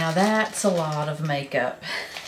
Now that's a lot of makeup.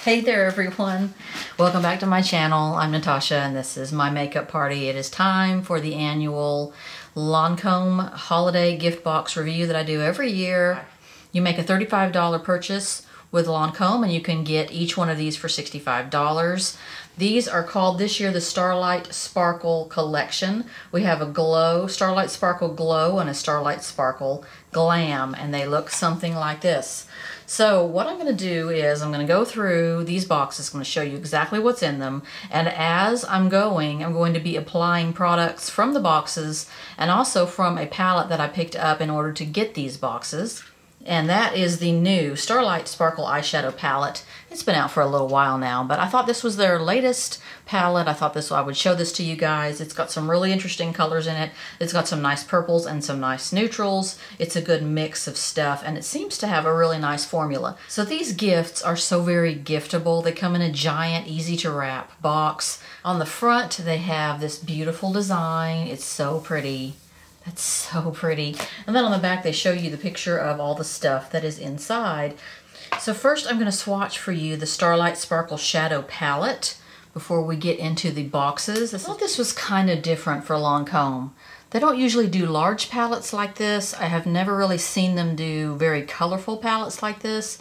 Hey there everyone. Welcome back to my channel. I'm Natasha and this is my makeup party. It is time for the annual Lancome holiday gift box review that I do every year. You make a $35 purchase with Lancome and you can get each one of these for $65. These are called this year the Starlight Sparkle Collection. We have a Glow, Starlight Sparkle Glow and a Starlight Sparkle Glam, and they look something like this. So what I'm going to do is I'm going to go through these boxes. I'm going to show you exactly what's in them, and as I'm going to be applying products from the boxes and also from a palette that I picked up in order to get these boxes. And that is the new Starlight Sparkle Eyeshadow Palette. It's been out for a little while now, but I thought this was their latest palette. I thought I would show this to you guys. It's got some really interesting colors in it. It's got some nice purples and some nice neutrals. It's a good mix of stuff, and it seems to have a really nice formula. So these gifts are so very giftable. They come in a giant, easy to wrap box. On the front, they have this beautiful design. It's so pretty. That's so pretty. And then on the back, they show you the picture of all the stuff that is inside. So first, I'm going to swatch for you the Starlight Sparkle Shadow Palette before we get into the boxes. I thought this was kind of different for Lancome. They don't usually do large palettes like this. I have never really seen them do very colorful palettes like this.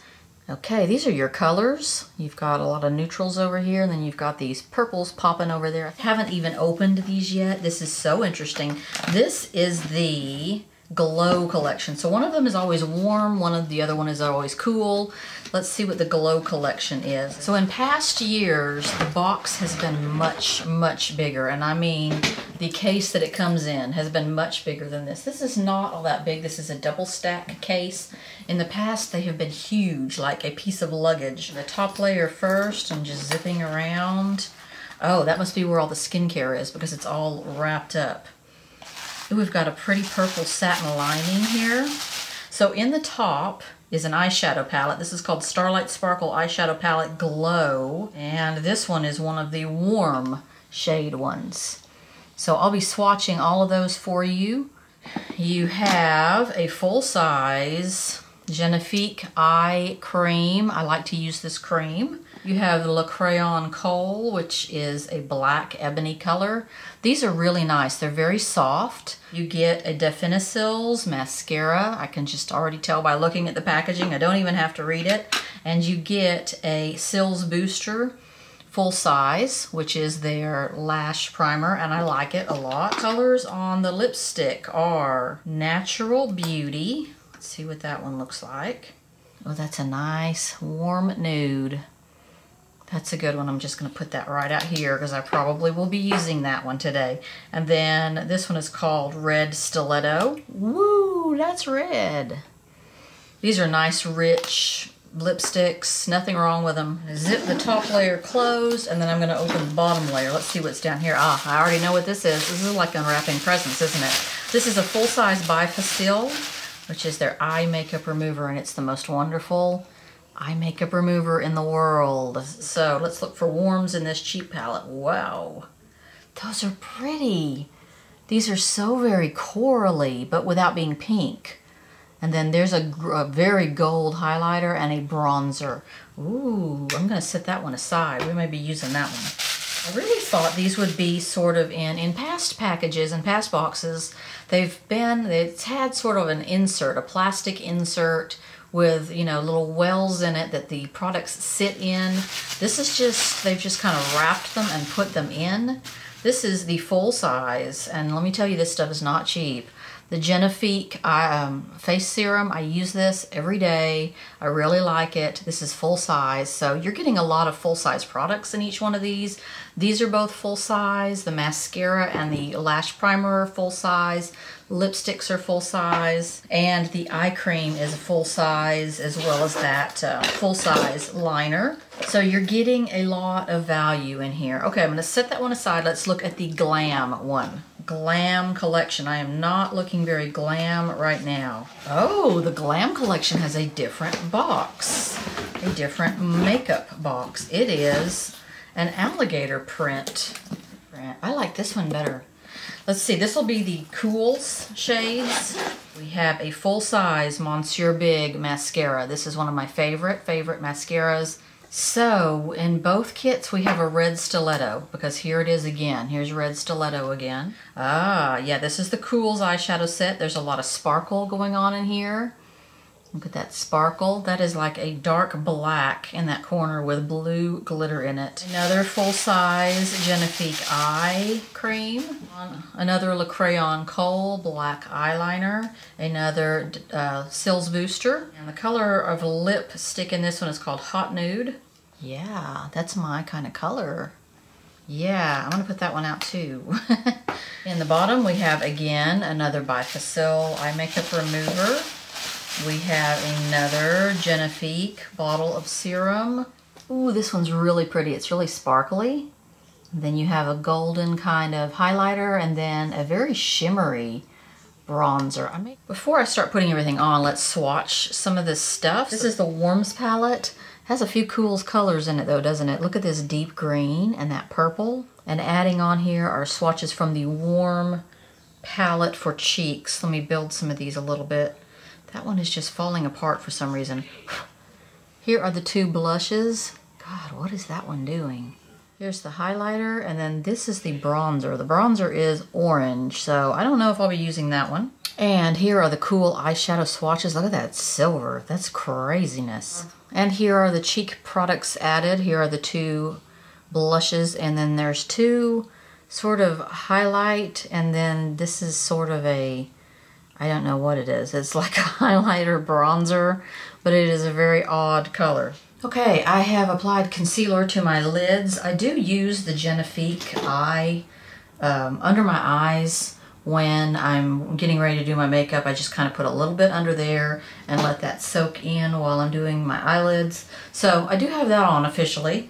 Okay, these are your colors. You've got a lot of neutrals over here, and then you've got these purples popping over there. I haven't even opened these yet. This is so interesting. This is the Glow collection. So one of them is always warm, the other one is always cool. Let's see what the Glow collection is. So in past years, the box has been much, much bigger. And I mean, the case that it comes in has been much bigger than this. This is not all that big. This is a double stack case. In the past, they have been huge, like a piece of luggage. The top layer first, and just zipping around. Oh, that must be where all the skincare is because it's all wrapped up. Ooh, we've got a pretty purple satin lining here. So in the top is an eyeshadow palette. This is called Starlight Sparkle Eyeshadow Palette Glow. And this one is one of the warm shade ones. So I'll be swatching all of those for you. You have a full-size Génifique eye cream. I like to use this cream. You have the Crayon Khôl, which is a black ebony color. These are really nice. They're very soft. You get a Définicils mascara. I can just already tell by looking at the packaging. I don't even have to read it. And you get a Cils booster full size, which is their lash primer, and I like it a lot. Colors on the lipstick are Natural Beauty. Let's see what that one looks like. Oh, that's a nice warm nude. That's a good one. I'm just going to put that right out here because I probably will be using that one today. And then this one is called Red Stiletto. Woo, that's red. These are nice, rich lipsticks. Nothing wrong with them. Zip the top layer closed, and then I'm going to open the bottom layer. Let's see what's down here. Ah, I already know what this is. This is like unwrapping presents, isn't it? This is a full-size Bi-Facil, which is their eye makeup remover, and it's the most wonderful eye makeup remover in the world. So let's look for warms in this cheap palette. Wow, those are pretty. These are so very corally, but without being pink. And then there's a very gold highlighter and a bronzer. Ooh, I'm gonna set that one aside. We may be using that one. I really thought these would be sort of in past packages and past boxes. It's had sort of an insert, a plastic insert with, you know, little wells in it that the products sit in. This is just, they've just kind of wrapped them and put them in. This is the full size, and let me tell you, this stuff is not cheap. The Génifique face serum, I use this every day. I really like it. This is full size, so you're getting a lot of full size products in each one of these. These are both full size. The mascara and the lash primer are full size. Lipsticks are full size, and the eye cream is full size, as well as that full size liner. So you're getting a lot of value in here. Okay, I'm gonna set that one aside. Let's look at the Glam one. Glam collection. I am not looking very glam right now. Oh, the Glam collection has a different box, a different makeup box. It is an alligator print. I like this one better. Let's see, this will be the Cools shades. We have a full-size Monsieur Big mascara. This is one of my favorite mascaras. So in both kits we have a red stiletto, because here it is again. Here's red stiletto again. Ah, yeah, this is the Khôl's eyeshadow set. There's a lot of sparkle going on in here. Look at that sparkle. That is like a dark black in that corner with blue glitter in it. Another full-size Génifique eye cream. Another Crayon Khôl black eyeliner. Another Cils booster. And the color of lipstick in this one is called Hot Nude. Yeah, that's my kind of color. Yeah, I'm gonna put that one out too. In the bottom we have again another Bi-Facil eye makeup remover. We have another Génifique bottle of serum. Ooh, this one's really pretty. It's really sparkly. Then you have a golden kind of highlighter and then a very shimmery bronzer. Before I start putting everything on, let's swatch some of this stuff. This is the Warms palette. It has a few Khôl's colors in it though, doesn't it? Look at this deep green and that purple. And adding on here are swatches from the Warm palette for cheeks. Let me build some of these a little bit. That one is just falling apart for some reason. Here are the two blushes. God, what is that one doing? Here's the highlighter, and then this is the bronzer. The bronzer is orange, so I don't know if I'll be using that one. And here are the Khôl eyeshadow swatches. Look at that silver. That's craziness. And here are the cheek products added. Here are the two blushes, and then there's two sort of highlight, and then this is sort of a, I don't know what it is. It's like a highlighter bronzer, but it is a very odd color. Okay, I have applied concealer to my lids. I do use the Génifique eye under my eyes when I'm getting ready to do my makeup. I just kind of put a little bit under there and let that soak in while I'm doing my eyelids. So I do have that on officially.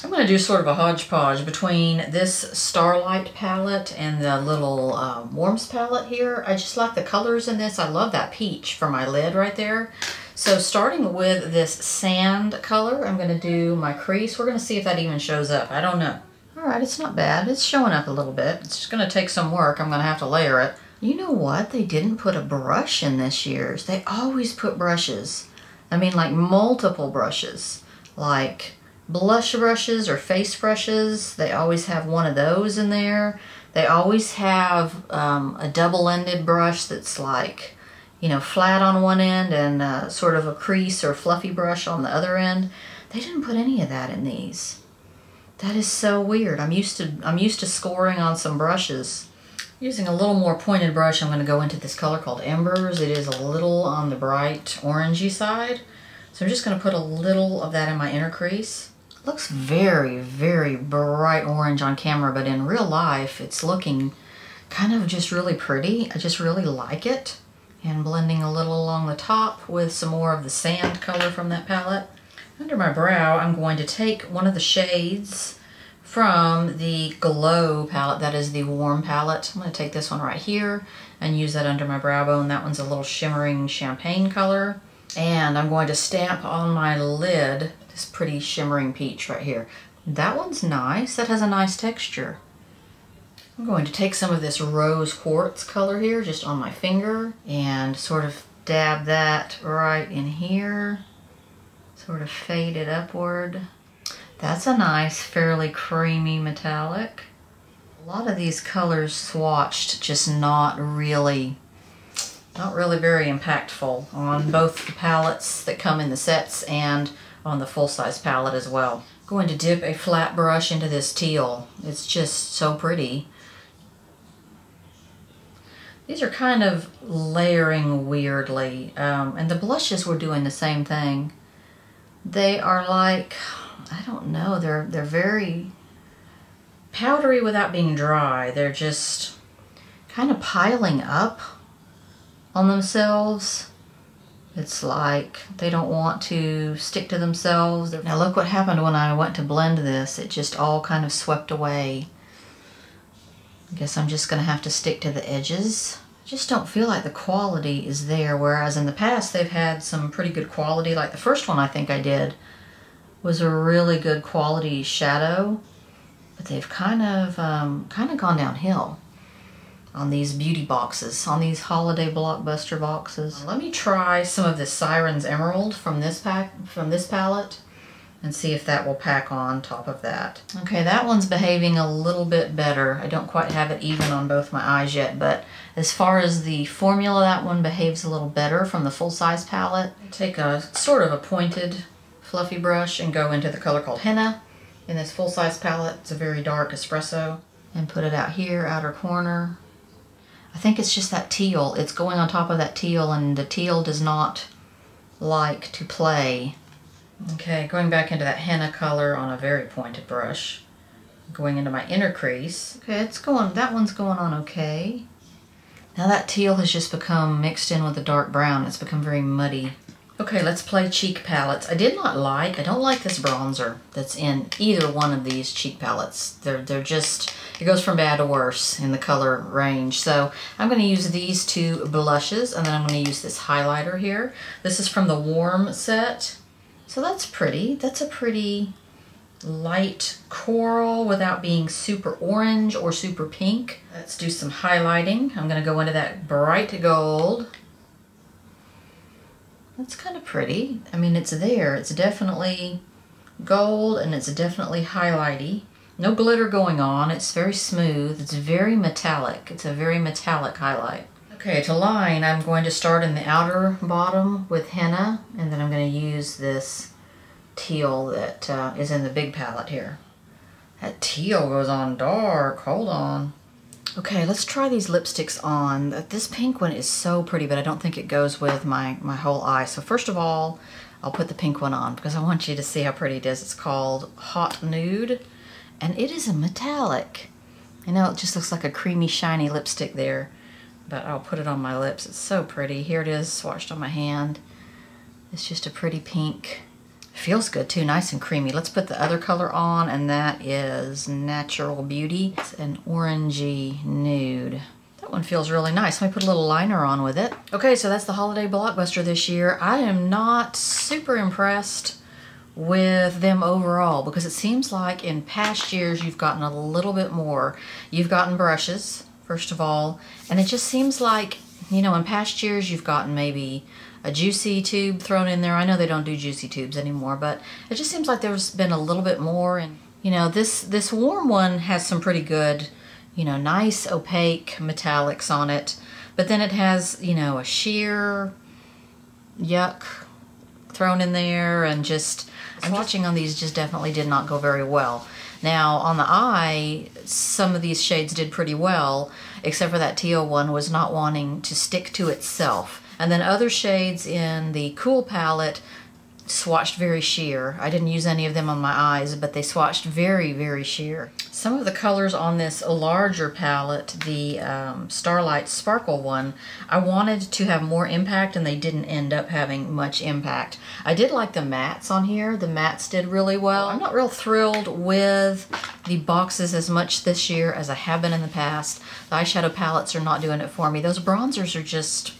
I'm going to do sort of a hodgepodge between this Starlight palette and the little Warms palette here. I just like the colors in this. I love that peach for my lid right there. So starting with this sand color, I'm going to do my crease. We're going to see if that even shows up. I don't know. All right, it's not bad. It's showing up a little bit. It's just going to take some work. I'm going to have to layer it. You know what? They didn't put a brush in this year's. They always put brushes. I mean, like multiple brushes. Like blush brushes or face brushes. They always have one of those in there. They always have a double-ended brush that's like, you know, flat on one end and sort of a crease or fluffy brush on the other end. They didn't put any of that in these. That is so weird. I'm used to scoring on some brushes. Using a little more pointed brush, I'm going to go into this color called Embers. It is a little on the bright orangey side. So I'm just going to put a little of that in my inner crease. It looks very, very bright orange on camera, but in real life it's looking kind of just really pretty. I just really like it. And blending a little along the top with some more of the sand color from that palette. Under my brow, I'm going to take one of the shades from the Glow palette, that is the Warm palette. I'm going to take this one right here and use that under my brow bone. That one's a little shimmering champagne color. And I'm going to stamp on my lid this pretty shimmering peach right here. That one's nice. That has a nice texture. I'm going to take some of this rose quartz color here just on my finger and sort of dab that right in here. Sort of fade it upward. That's a nice, fairly creamy metallic. A lot of these colors swatched, just not really very impactful on both the palettes that come in the sets and on the full-size palette as well. I'm going to dip a flat brush into this teal. It's just so pretty. These are kind of layering weirdly, and the blushes were doing the same thing. They are like, I don't know, they're very powdery without being dry. They're just kind of piling up on themselves. It's like they don't want to stick to themselves. Now look what happened when I went to blend this. It just all kind of swept away. I guess I'm just going to have to stick to the edges. I just don't feel like the quality is there, whereas in the past they've had some pretty good quality. Like the first one I think I did was a really good quality shadow, but they've kind of gone downhill. on these beauty boxes, on these holiday blockbuster boxes. Let me try some of this Siren's Emerald from this palette and see if that will pack on top of that. Okay, that one's behaving a little bit better. I don't quite have it even on both my eyes yet, but as far as the formula, that one behaves a little better from the full-size palette. Take a sort of a pointed, fluffy brush and go into the color called Henna in this full-size palette. It's a very dark espresso. And put it out here, outer corner. I think it's just that teal. It's going on top of that teal, and the teal does not like to play. Okay, going back into that henna color on a very pointed brush. Going into my inner crease. Okay, that one's going on okay. Now that teal has just become mixed in with the dark brown. It's become very muddy. Okay, let's play cheek palettes. I don't like this bronzer that's in either one of these cheek palettes. They're just, it goes from bad to worse in the color range. So I'm going to use these two blushes, and then I'm going to use this highlighter here. This is from the Warm set. So that's pretty. That's a pretty light coral without being super orange or super pink. Let's do some highlighting. I'm going to go into that bright gold. That's kind of pretty. I mean, it's there. It's definitely gold, and it's definitely highlighty. No glitter going on. It's very smooth. It's very metallic. It's a very metallic highlight. Okay, to line, I'm going to start in the outer bottom with henna, and then I'm going to use this teal that is in the big palette here. That teal goes on dark. Hold on. Okay, let's try these lipsticks on. This pink one is so pretty, but I don't think it goes with my whole eye. So first of all, I'll put the pink one on because I want you to see how pretty it is. It's called Hot Nude, and it is a metallic. I know it just looks like a creamy, shiny lipstick there, but I'll put it on my lips. It's so pretty. Here it is, swatched on my hand. It's just a pretty pink. Feels good too, nice and creamy. Let's put the other color on, and that is Natural Beauty. It's an orangey nude. That one feels really nice. Let me put a little liner on with it. Okay, so that's the holiday blockbuster this year. I am not super impressed with them overall because it seems like in past years you've gotten a little bit more. You've gotten brushes, first of all, and it just seems like, you know, in past years you've gotten maybe a juicy tube thrown in there. I know they don't do juicy tubes anymore, but it just seems like there's been a little bit more. And you know, this warm one has some pretty good, you know, nice opaque metallics on it, but then it has, you know, a sheer yuck thrown in there, and just swatching on these just definitely did not go very well. Now on the eye, some of these shades did pretty well, except for that teal one was not wanting to stick to itself. And then other shades in the Khôl palette swatched very sheer. I didn't use any of them on my eyes, but they swatched very, very sheer. Some of the colors on this larger palette, the Starlight Sparkle one, I wanted to have more impact, and they didn't end up having much impact. I did like the mattes on here. The mattes did really well. I'm not real thrilled with the boxes as much this year as I have been in the past. The eyeshadow palettes are not doing it for me. Those bronzers are just...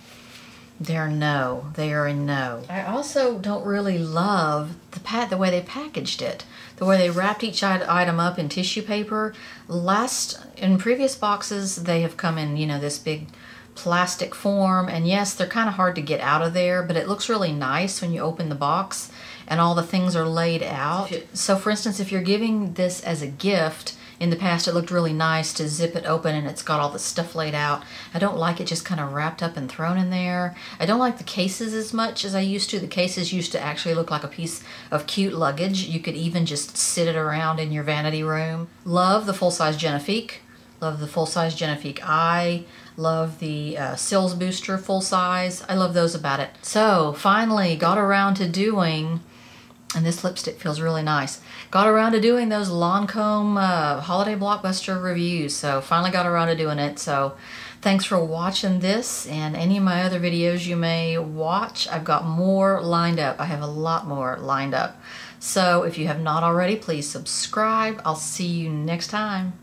They are a no. I also don't really love the way they packaged it. The way they wrapped each item up in tissue paper. In previous boxes, they have come in, you know, this big plastic form. And yes, they're kind of hard to get out of there, but it looks really nice when you open the box and all the things are laid out. So for instance, if you're giving this as a gift, in the past it looked really nice to zip it open and it's got all the stuff laid out. I don't like it just kind of wrapped up and thrown in there. I don't like the cases as much as I used to. The cases used to actually look like a piece of cute luggage. You could even just sit it around in your vanity room. Love the full-size Génifique. Love the full-size Génifique Eye. Love the Cils Booster full size. I love those about it. So finally got around to doing, and this lipstick feels really nice, got around to doing those Lancome holiday blockbuster reviews. So finally got around to doing it. So thanks for watching this and any of my other videos you may watch. I've got more lined up. I have a lot more lined up. So if you have not already, please subscribe. I'll see you next time.